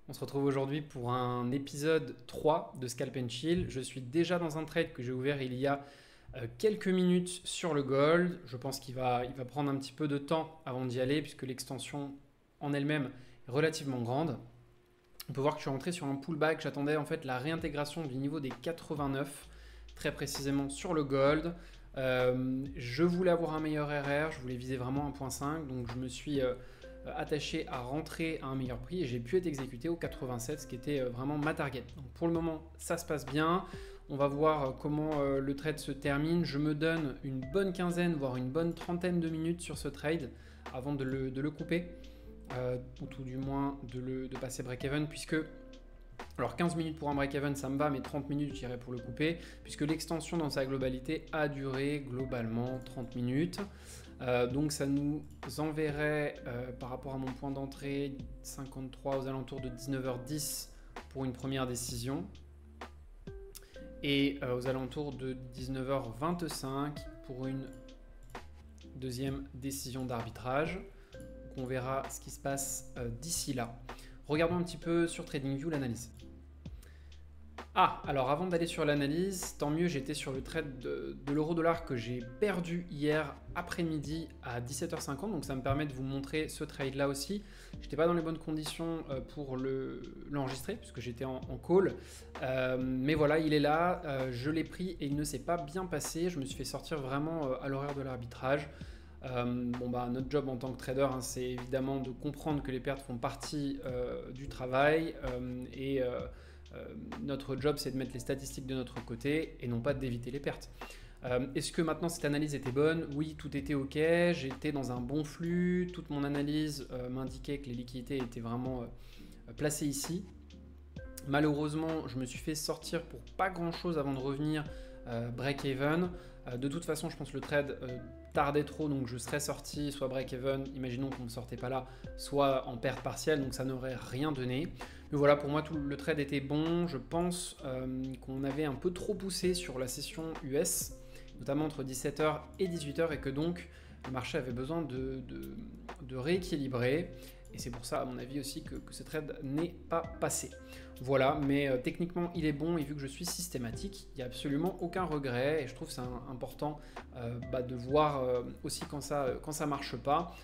On se retrouve aujourd'hui pour un épisode 3 de Scalp and Chill. Je suis déjà dans un trade que j'ai ouvert il y a quelques minutes sur le gold. Je pense qu'il va prendre un petit peu de temps avant d'y aller puisque l'extension en elle-même est relativement grande. On peut voir que je suis rentré sur un pullback. J'attendais en fait la réintégration du niveau des 89, très précisément sur le gold. Je voulais avoir un meilleur RR, je voulais viser vraiment 1.5, donc je me suis attaché à rentrer à un meilleur prix et j'ai pu être exécuté au 87, ce qui était vraiment ma target. Donc pour le moment, ça se passe bien. On va voir comment le trade se termine. Je me donne une bonne quinzaine, voire une bonne trentaine de minutes sur ce trade avant de le couper, ou tout du moins de passer break-even, puisque alors 15 minutes pour un break-even ça me va, mais 30 minutes j'irai pour le couper, puisque l'extension dans sa globalité a duré globalement 30 minutes. Donc ça nous enverrait par rapport à mon point d'entrée 53 aux alentours de 19h10 pour une première décision, et aux alentours de 19h25 pour une deuxième décision d'arbitrage. Donc on verra ce qui se passe d'ici là. Regardons un petit peu sur TradingView l'analyse. Alors avant d'aller sur l'analyse, tant mieux, j'étais sur le trade de l'euro-dollar que j'ai perdu hier après-midi à 17h50, donc ça me permet de vous montrer ce trade-là aussi. Je n'étais pas dans les bonnes conditions pour l'enregistrer, puisque j'étais en call, mais voilà, il est là, je l'ai pris et il ne s'est pas bien passé. Je me suis fait sortir vraiment à l'horaire de l'arbitrage. Notre job en tant que trader, c'est évidemment de comprendre que les pertes font partie du travail, notre job, c'est de mettre les statistiques de notre côté et non pas d'éviter les pertes. Est-ce que maintenant cette analyse était bonne? Oui, tout était ok, j'étais dans un bon flux, toute mon analyse m'indiquait que les liquidités étaient vraiment placées ici. Malheureusement, je me suis fait sortir pour pas grand chose avant de revenir break-even. De toute façon, je pense que le trade tardait trop, donc je serais sorti soit break-even, imaginons qu'on ne sortait pas là, soit en perte partielle, donc ça n'aurait rien donné. Mais voilà, pour moi, tout le trade était bon. Je pense qu'on avait un peu trop poussé sur la session US, notamment entre 17h et 18h, et que donc le marché avait besoin de rééquilibrer. Et c'est pour ça, à mon avis aussi, que ce trade n'est pas passé. Voilà, mais techniquement, il est bon, et vu que je suis systématique, il n'y a absolument aucun regret. Et je trouve que c'est important de voir aussi quand ça marche pas.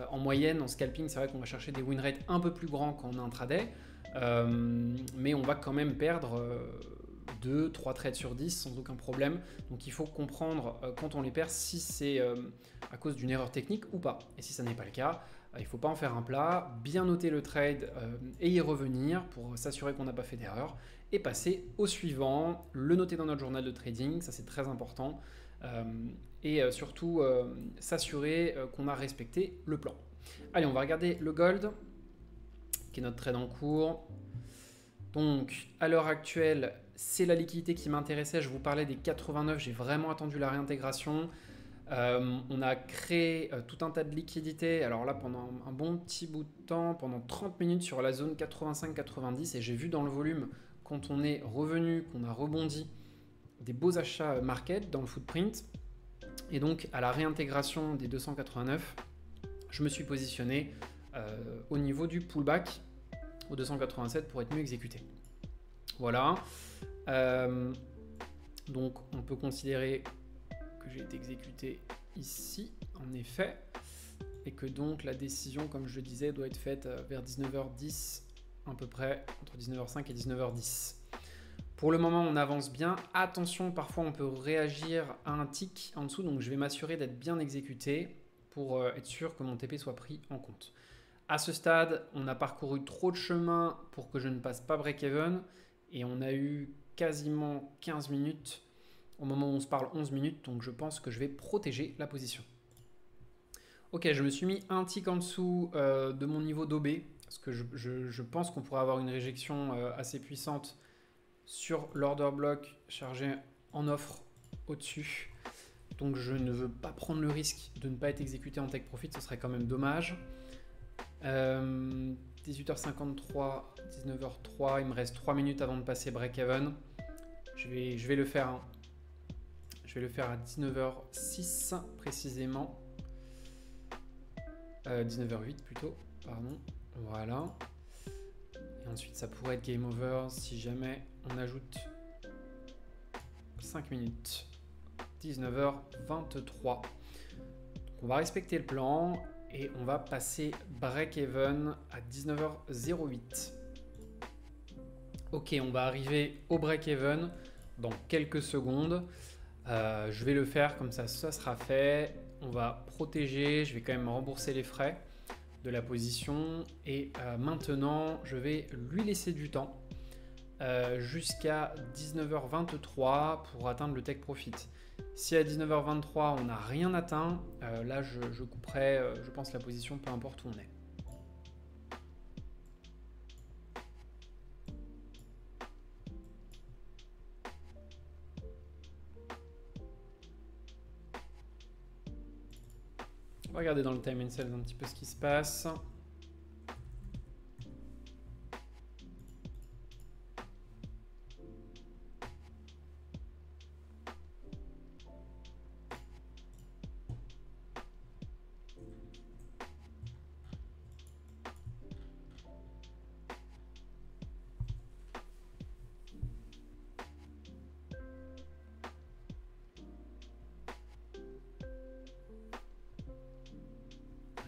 En moyenne, en scalping, c'est vrai qu'on va chercher des win rates un peu plus grands qu'en intraday, mais on va quand même perdre 2-3 trades sur 10 sans aucun problème. Donc il faut comprendre quand on les perd si c'est à cause d'une erreur technique ou pas. Et si ça n'est pas le cas, il ne faut pas en faire un plat, bien noter le trade et y revenir pour s'assurer qu'on n'a pas fait d'erreur, et passer au suivant, le noter dans notre journal de trading, ça c'est très important, et surtout s'assurer qu'on a respecté le plan. Allez, on va regarder le gold, qui est notre trade en cours. Donc à l'heure actuelle, c'est la liquidité qui m'intéressait. Je vous parlais des 89, j'ai vraiment attendu la réintégration. On a créé tout un tas de liquidités, alors là pendant un bon petit bout de temps, pendant 30 minutes sur la zone 85-90, et j'ai vu dans le volume, quand on est revenu, qu'on a rebondi, des beaux achats market dans le footprint. Et donc à la réintégration des 289, je me suis positionné au niveau du pullback au 287 pour être mieux exécuté. Voilà. Donc on peut considérer que j'ai été exécuté ici, en effet, et que donc la décision, comme je le disais, doit être faite vers 19h10, à peu près, entre 19h05 et 19h10. Pour le moment, on avance bien. Attention, parfois on peut réagir à un tick en dessous, donc je vais m'assurer d'être bien exécuté pour être sûr que mon TP soit pris en compte. À ce stade, on a parcouru trop de chemin pour que je ne passe pas break-even, et on a eu quasiment 15 minutes. Au moment où on se parle, 11 minutes, donc je pense que je vais protéger la position. Ok, je me suis mis un tick en dessous de mon niveau d'OB, parce que je pense qu'on pourrait avoir une réjection assez puissante sur l'order block chargé en offre au-dessus. Donc je ne veux pas prendre le risque de ne pas être exécuté en take profit, ce serait quand même dommage. 18h53, 19h03, il me reste 3 minutes avant de passer break-even. Je vais le faire. Je vais le faire à 19h06 précisément. 19h08 plutôt, pardon. Voilà. Et Ensuite, ça pourrait être game over si jamais on ajoute 5 minutes. 19h23. On va respecter le plan et on va passer break-even à 19h08. Ok, on va arriver au break-even dans quelques secondes. Je vais le faire comme ça sera fait. On va protéger, je vais quand même rembourser les frais de la position. Et maintenant, je vais lui laisser du temps jusqu'à 19h23 pour atteindre le take profit. Si à 19h23 on n'a rien atteint, là je couperai, je pense, la position peu importe où on est. On va regarder dans le time and sales un petit peu ce qui se passe.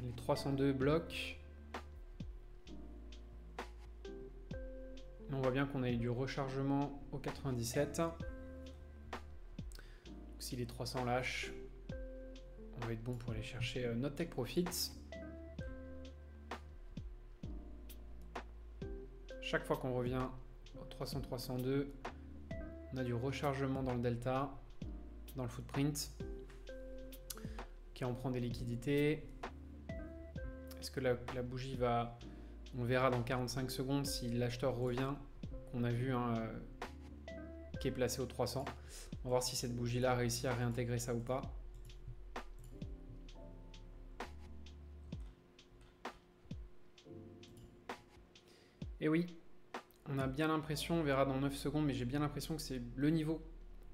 Les 302 blocs. On voit bien qu'on a eu du rechargement au 97. Donc, si les 300 lâchent, on va être bon pour aller chercher notre take profit. Chaque fois qu'on revient au 300-302, on a du rechargement dans le delta, dans le footprint. Ok, on prend des liquidités. Est-ce que la bougie va... On verra dans 45 secondes si l'acheteur revient, qu'on a vu qui est placé au 300. On va voir si cette bougie-là réussit à réintégrer ça ou pas. Et oui, on a bien l'impression, on verra dans 9 secondes, mais j'ai bien l'impression que c'est le niveau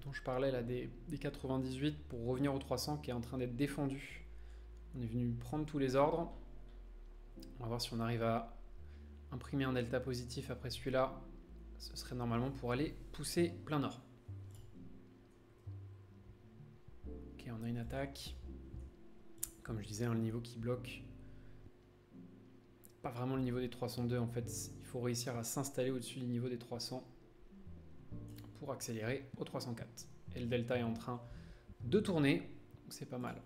dont je parlais là des 98 pour revenir au 300 qui est en train d'être défendu. On est venu prendre tous les ordres. On va voir si on arrive à imprimer un delta positif après celui-là. Ce serait normalement pour aller pousser plein nord. Ok, on a une attaque. Comme je disais, le niveau qui bloque. Pas vraiment le niveau des 302 en fait. Il faut réussir à s'installer au-dessus du niveau des 300 pour accélérer au 304. Et le delta est en train de tourner, donc c'est pas mal.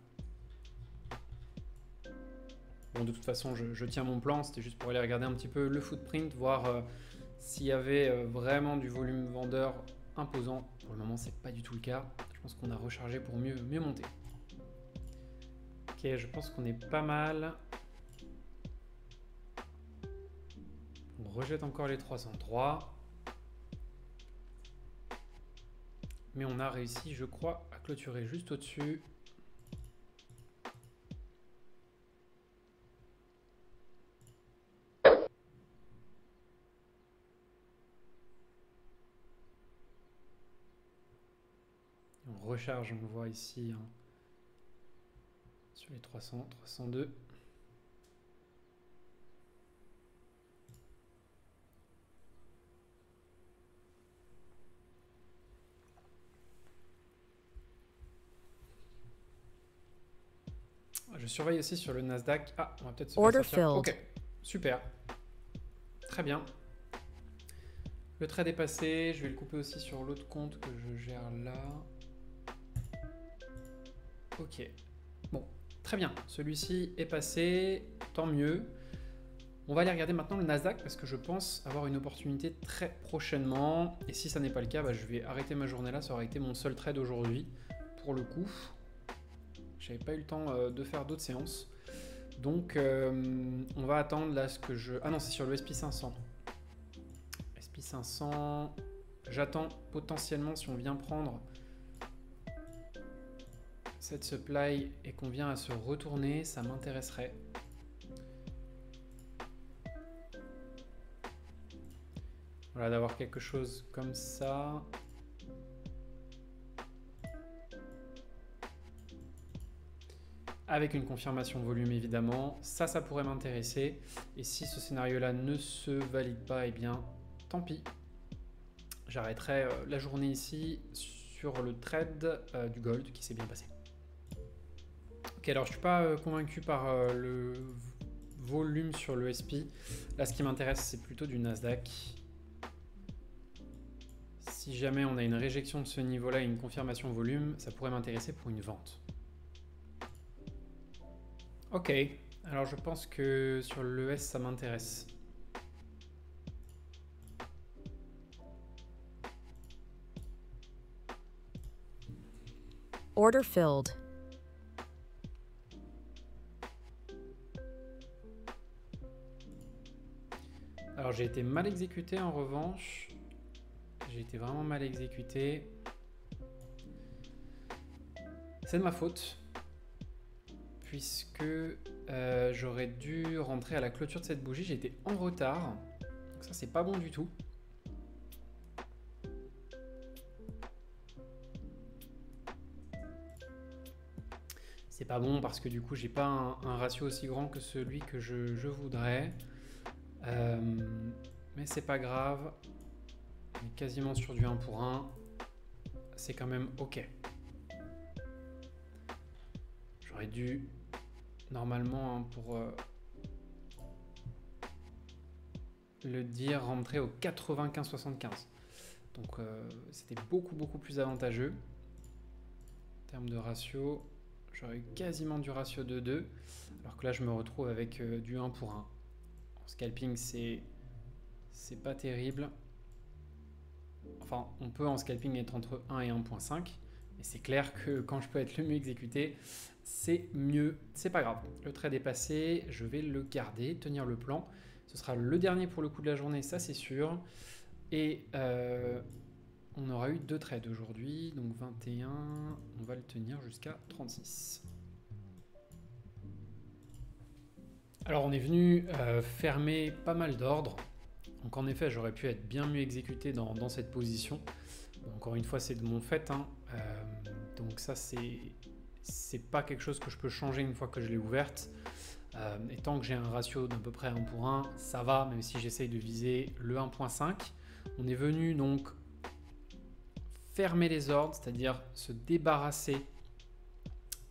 Bon, de toute façon, je tiens mon plan. C'était juste pour aller regarder un petit peu le footprint, voir s'il y avait vraiment du volume vendeur imposant. Pour le moment, c'est pas du tout le cas. Je pense qu'on a rechargé pour mieux monter. Ok, je pense qu'on est pas mal. On rejette encore les 303. Mais on a réussi, je crois, à clôturer juste au-dessus. On recharge, on le voit ici sur les 300, 302. Je surveille aussi sur le Nasdaq. Ah, on va peut-être se faire sortir. Ok, super. Très bien. Le trade est passé. Je vais le couper aussi sur l'autre compte que je gère là. Ok. Bon, très bien. Celui-ci est passé. Tant mieux. On va aller regarder maintenant le Nasdaq parce que je pense avoir une opportunité très prochainement. Et si ça n'est pas le cas, bah, je vais arrêter ma journée là. Ça aurait été mon seul trade aujourd'hui pour le coup. J'avais pas eu le temps de faire d'autres séances. Donc, on va attendre là ce que je... Ah non, c'est sur le SP500. SP500, j'attends potentiellement si on vient prendre cette supply et qu'on vient à se retourner, ça m'intéresserait. Voilà, d'avoir quelque chose comme ça. avec une confirmation volume évidemment. Ça pourrait m'intéresser. Et si ce scénario-là ne se valide pas, eh bien, tant pis. J'arrêterai la journée ici sur le trade du gold qui s'est bien passé. Ok, alors je ne suis pas convaincu par le volume sur le SP. Là, ce qui m'intéresse, c'est plutôt du Nasdaq. Si jamais on a une réjection de ce niveau-là et une confirmation volume, ça pourrait m'intéresser pour une vente. Ok, alors je pense que sur l'ES, ça m'intéresse. Order filled. Alors j'ai été mal exécuté en revanche. J'ai été vraiment mal exécuté. C'est de ma faute. Puisque j'aurais dû rentrer à la clôture de cette bougie. J'ai été en retard. Donc ça, c'est pas bon du tout. C'est pas bon parce que du coup, j'ai pas un ratio aussi grand que celui que je voudrais. Mais c'est pas grave. On est quasiment sur du 1 pour 1. C'est quand même ok. J'aurais dû normalement pour le dire rentrer au 95-75. Donc c'était beaucoup plus avantageux. En termes de ratio, j'aurais eu quasiment du ratio de 2. Alors que là je me retrouve avec du 1 pour 1. En scalping c'est pas terrible. Enfin, on peut en scalping être entre 1 et 1.5. Mais c'est clair que quand je peux être le mieux exécuté, c'est mieux. C'est pas grave. Le trade est passé. Je vais le garder, tenir le plan. Ce sera le dernier pour le coup de la journée, ça c'est sûr. Et on aura eu 2 trades aujourd'hui. Donc 21, on va le tenir jusqu'à 36. Alors on est venu fermer pas mal d'ordres. Donc en effet, j'aurais pu être bien mieux exécuté dans cette position. Encore une fois, c'est de mon fait. Hein. Donc ça, c'est pas quelque chose que je peux changer une fois que je l'ai ouverte. Et tant que j'ai un ratio d'à peu près 1 pour 1, ça va, même si j'essaye de viser le 1.5. On est venu donc fermer les ordres, c'est-à-dire se débarrasser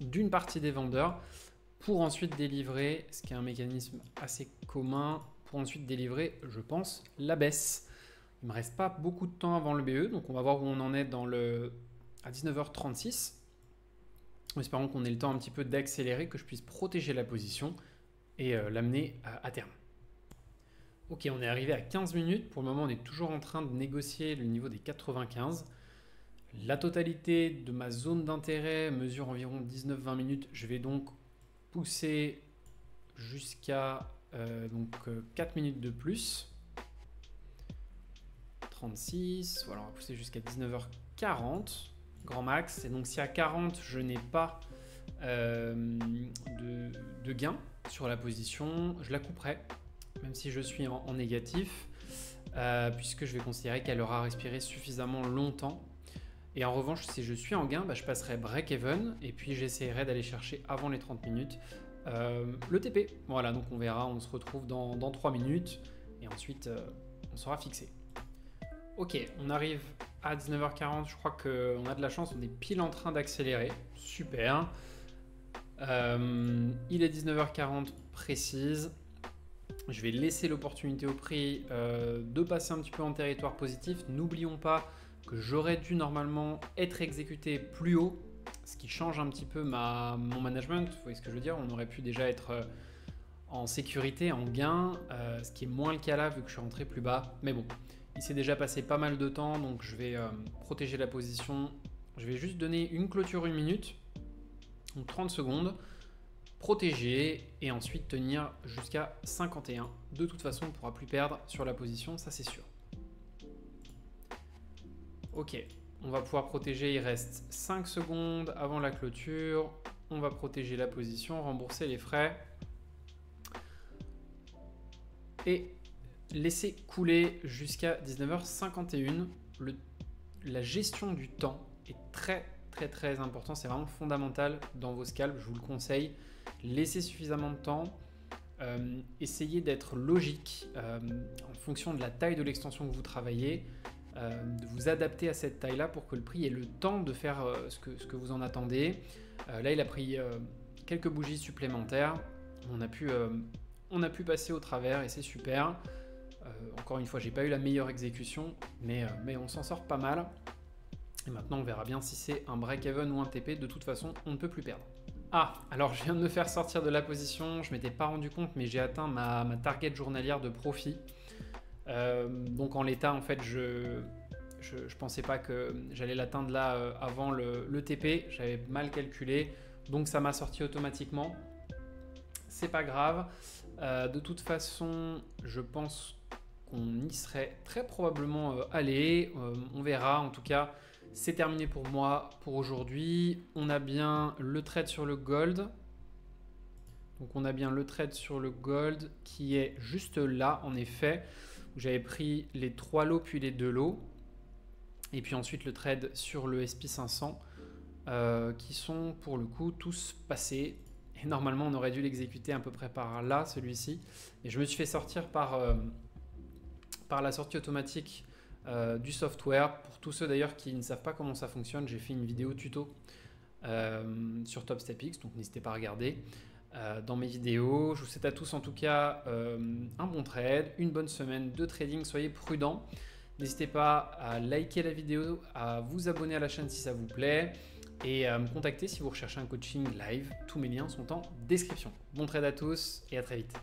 d'une partie des vendeurs pour ensuite délivrer, ce qui est un mécanisme assez commun, pour ensuite délivrer, je pense, la baisse. Il ne me reste pas beaucoup de temps avant le BE, donc on va voir où on en est à 19h36. En espérant qu'on ait le temps un petit peu d'accélérer, que je puisse protéger la position et l'amener à terme. Ok, on est arrivé à 15 minutes. Pour le moment, on est toujours en train de négocier le niveau des 95. La totalité de ma zone d'intérêt mesure environ 19-20 minutes. Je vais donc pousser jusqu'à 4 minutes de plus. 36, voilà, on va pousser jusqu'à 19h40, grand max. Et donc si à 40, je n'ai pas de gain sur la position, je la couperai, même si je suis en négatif, puisque je vais considérer qu'elle aura respiré suffisamment longtemps. Et en revanche, si je suis en gain, je passerai break-even et puis j'essaierai d'aller chercher avant les 30 minutes le TP. Voilà, donc on verra, on se retrouve dans 3 minutes et ensuite on sera fixé. Ok, on arrive à 19h40, je crois qu'on a de la chance, on est pile en train d'accélérer. Super. Il est 19h40 précise. Je vais laisser l'opportunité au prix de passer un petit peu en territoire positif. N'oublions pas que j'aurais dû normalement être exécuté plus haut, ce qui change un petit peu mon management. Vous voyez ce que je veux dire? On aurait pu déjà être en sécurité, en gain, ce qui est moins le cas là vu que je suis rentré plus bas. Mais bon, il s'est déjà passé pas mal de temps, donc je vais protéger la position. Je vais juste donner une clôture 1 minute, donc 30 secondes, protéger et ensuite tenir jusqu'à 51. De toute façon, on ne pourra plus perdre sur la position, ça c'est sûr. Ok, on va pouvoir protéger, il reste 5 secondes avant la clôture. On va protéger la position, rembourser les frais. Et laisser couler jusqu'à 19h51. La gestion du temps est très très important, c'est vraiment fondamental dans vos scalps, je vous le conseille. Laissez suffisamment de temps, essayez d'être logique en fonction de la taille de l'extension que vous travaillez, de vous adapter à cette taille-là pour que le prix ait le temps de faire ce que vous en attendez. Là, il a pris quelques bougies supplémentaires, on a pu passer au travers et c'est super. Encore une fois, j'ai pas eu la meilleure exécution, mais on s'en sort pas mal. Et maintenant, on verra bien si c'est un break-even ou un TP. De toute façon, on ne peut plus perdre. Ah, alors je viens de me faire sortir de la position. Je ne m'étais pas rendu compte, mais j'ai atteint ma target journalière de profit. Donc en l'état, en fait, je pensais pas que j'allais l'atteindre là avant le TP. J'avais mal calculé, donc ça m'a sorti automatiquement. C'est pas grave. De toute façon, je pense qu'on y serait très probablement allé. On verra. En tout cas, c'est terminé pour moi pour aujourd'hui. On a bien le trade sur le gold. Donc on a bien le trade sur le gold qui est juste là, en effet, où j'avais pris les 3 lots puis les 2 lots. Et puis ensuite le trade sur le SP500 qui sont pour le coup tous passés. Et normalement on aurait dû l'exécuter à peu près par là, celui-ci. Et je me suis fait sortir par la sortie automatique du software. Pour tous ceux d'ailleurs qui ne savent pas comment ça fonctionne, j'ai fait une vidéo tuto sur TopStepX, donc n'hésitez pas à regarder dans mes vidéos. Je vous souhaite à tous en tout cas un bon trade, une bonne semaine de trading, soyez prudents. N'hésitez pas à liker la vidéo, à vous abonner à la chaîne si ça vous plaît et à me contacter si vous recherchez un coaching live. Tous mes liens sont en description. Bon trade à tous et à très vite.